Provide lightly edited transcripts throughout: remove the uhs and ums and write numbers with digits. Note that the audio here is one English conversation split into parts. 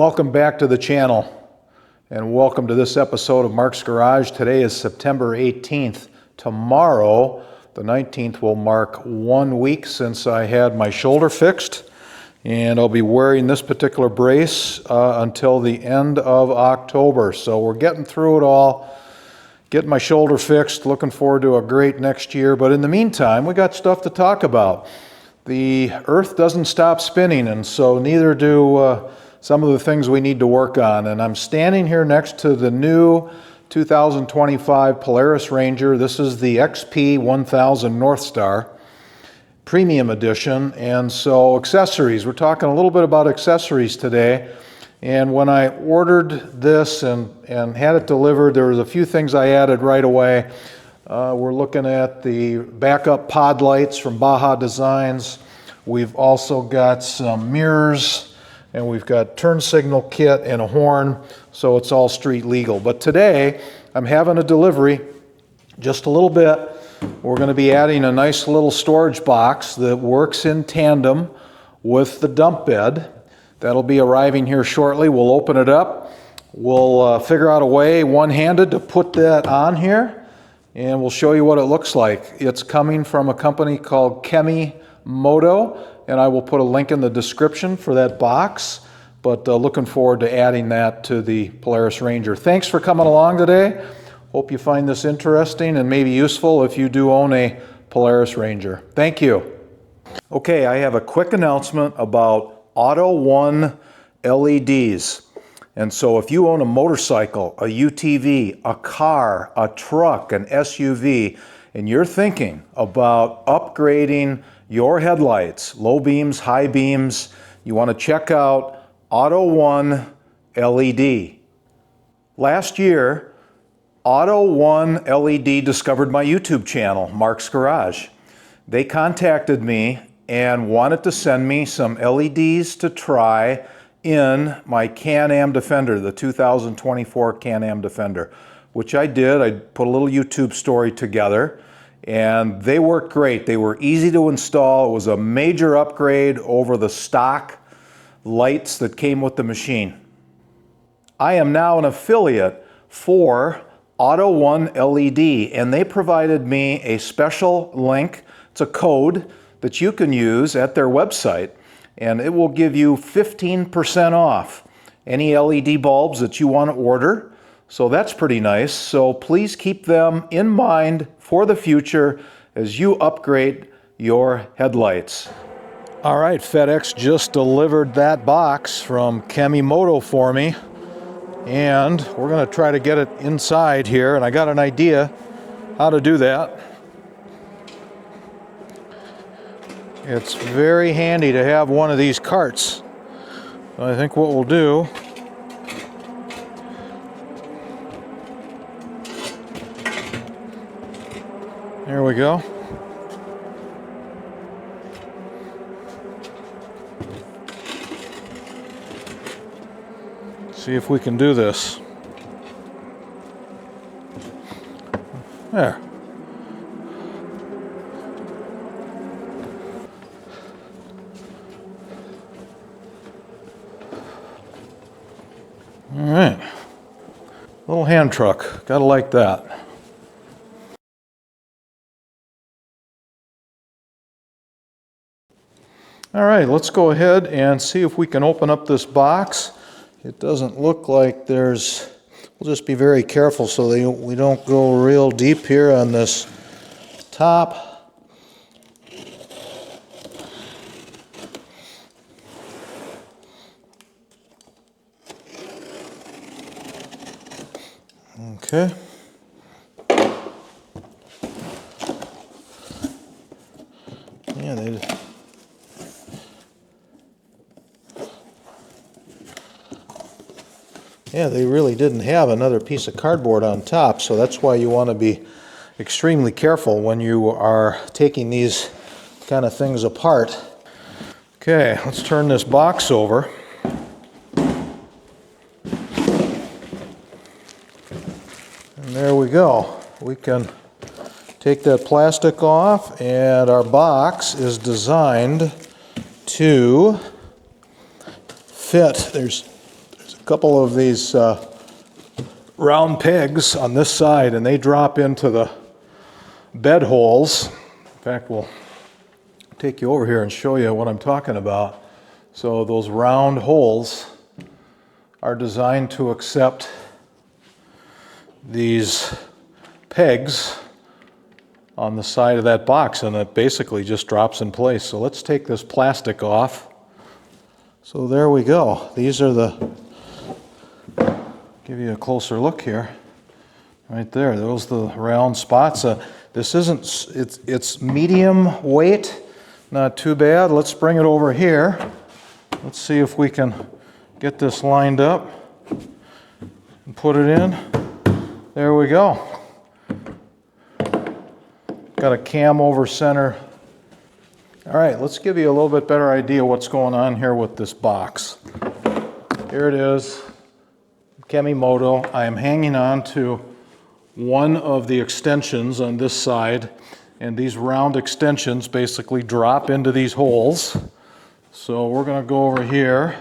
Welcome back to the channel and welcome to this episode of Mark's Garage. Today is September 18th. Tomorrow, the 19th, will mark 1 week since I had my shoulder fixed, and I'll be wearing this particular brace until the end of October. So we're getting through it all, getting my shoulder fixed, looking forward to a great next year. But in the meantime, we got stuff to talk about. The Earth doesn't stop spinning, and so neither do some of the things we need to work on. And I'm standing here next to the new 2025 Polaris Ranger. This is the XP 1000 Northstar Premium Edition. And so accessories, we're talking a little bit about accessories today. And when I ordered this and had it delivered, there was a few things I added right away. We're looking at the backup pod lights from Baja Designs. We've also got some mirrors, and we've got turn signal kit and a horn, so it's all street legal. But today, I'm having a delivery, just a little bit. We're going to be adding a nice little storage box that works in tandem with the dump bed. That'll be arriving here shortly. We'll open it up. We'll figure out a way, one-handed, to put that on here, and we'll show you what it looks like. It's coming from a company called Kemi Moto, and I will put a link in the description for that box, but looking forward to adding that to the Polaris Ranger. Thanks for coming along today. Hope you find this interesting and maybe useful if you do own a Polaris Ranger. Thank you. Okay, I have a quick announcement about Auto One LEDs. And so if you own a motorcycle, a UTV, a car, a truck, an SUV, and you're thinking about upgrading your headlights, low beams, high beams, you want to check out Auto One LED. Last year, Auto One LED discovered my YouTube channel, Mark's Garage. They contacted me and wanted to send me some LEDs to try in my Can-Am Defender, the 2024 Can-Am Defender, which I did. I put a little YouTube story together, and they worked great. They were easy to install. It was a major upgrade over the stock lights that came with the machine. I am now an affiliate for Auto One LED, and they provided me a special link. It's a code that you can use at their website, and it will give you 15% off any LED bulbs that you want to order. So that's pretty nice. So please keep them in mind for the future as you upgrade your headlights. All right, FedEx just delivered that box from Kemi Moto for me, and we're going to try to get it inside here, and I got an idea how to do that. It's very handy to have one of these carts. So I think what we'll do, there we go. See if we can do this. There. All right. Little hand truck. Gotta like that. All right, let's go ahead and see if we can open up this box. It doesn't look like there's, we'll just be very careful so we don't go real deep here on this top. Okay. Yeah, they really didn't have another piece of cardboard on top, so that's why you want to be extremely careful when you are taking these kind of things apart. Okay, let's turn this box over. And there we go. We can take that plastic off, and our box is designed to fit. There's a couple of these round pegs on this side, and they drop into the bed holes. In fact, we'll take you over here and show you what I'm talking about. So those round holes are designed to accept these pegs on the side of that box, and it basically just drops in place. So let's take this plastic off. So there we go. These are the, give you a closer look here. Right there, those are the round spots. This isn't, it's medium weight, not too bad. Let's bring it over here. Let's see if we can get this lined up and put it in. There we go. Got a cam over center. All right, let's give you a little bit better idea what's going on here with this box. Here it is, Kemi Moto. I am hanging on to one of the extensions on this side, and these round extensions basically drop into these holes. So we're going to go over here,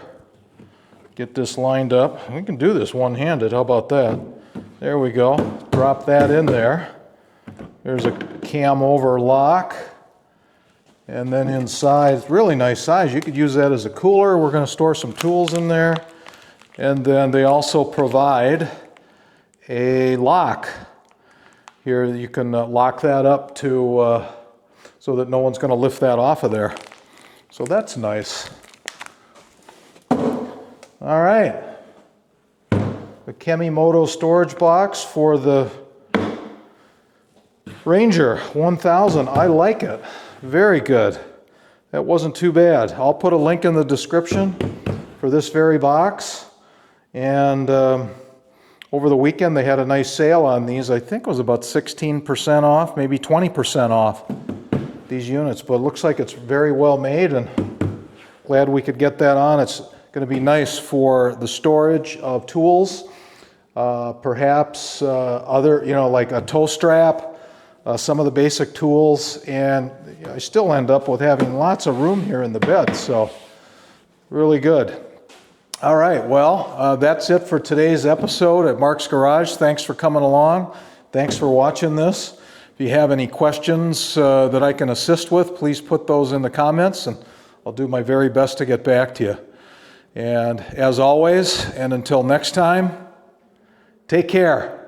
get this lined up. We can do this one-handed, how about that? There we go, drop that in there. There's a cam over lock, and then inside, really nice size. You could use that as a cooler. We're going to store some tools in there. And then they also provide a lock. Here you can lock that up to so that no one's going to lift that off of there. So that's nice. All right. The Kemi Moto storage box for the Ranger 1000. I like it. Very good. That wasn't too bad. I'll put a link in the description for this very box. And over the weekend they had a nice sale on these. I think it was about 16% off, maybe 20% off these units. But it looks like it's very well made, and glad we could get that on. It's going to be nice for the storage of tools, perhaps other, like a toe strap. Some of the basic tools, and I still end up with having lots of room here in the bed, so really good. All right, well, that's it for today's episode at Mark's Garage. Thanks for coming along. Thanks for watching this. If you have any questions that I can assist with, please put those in the comments, and I'll do my very best to get back to you. And as always, and until next time, take care.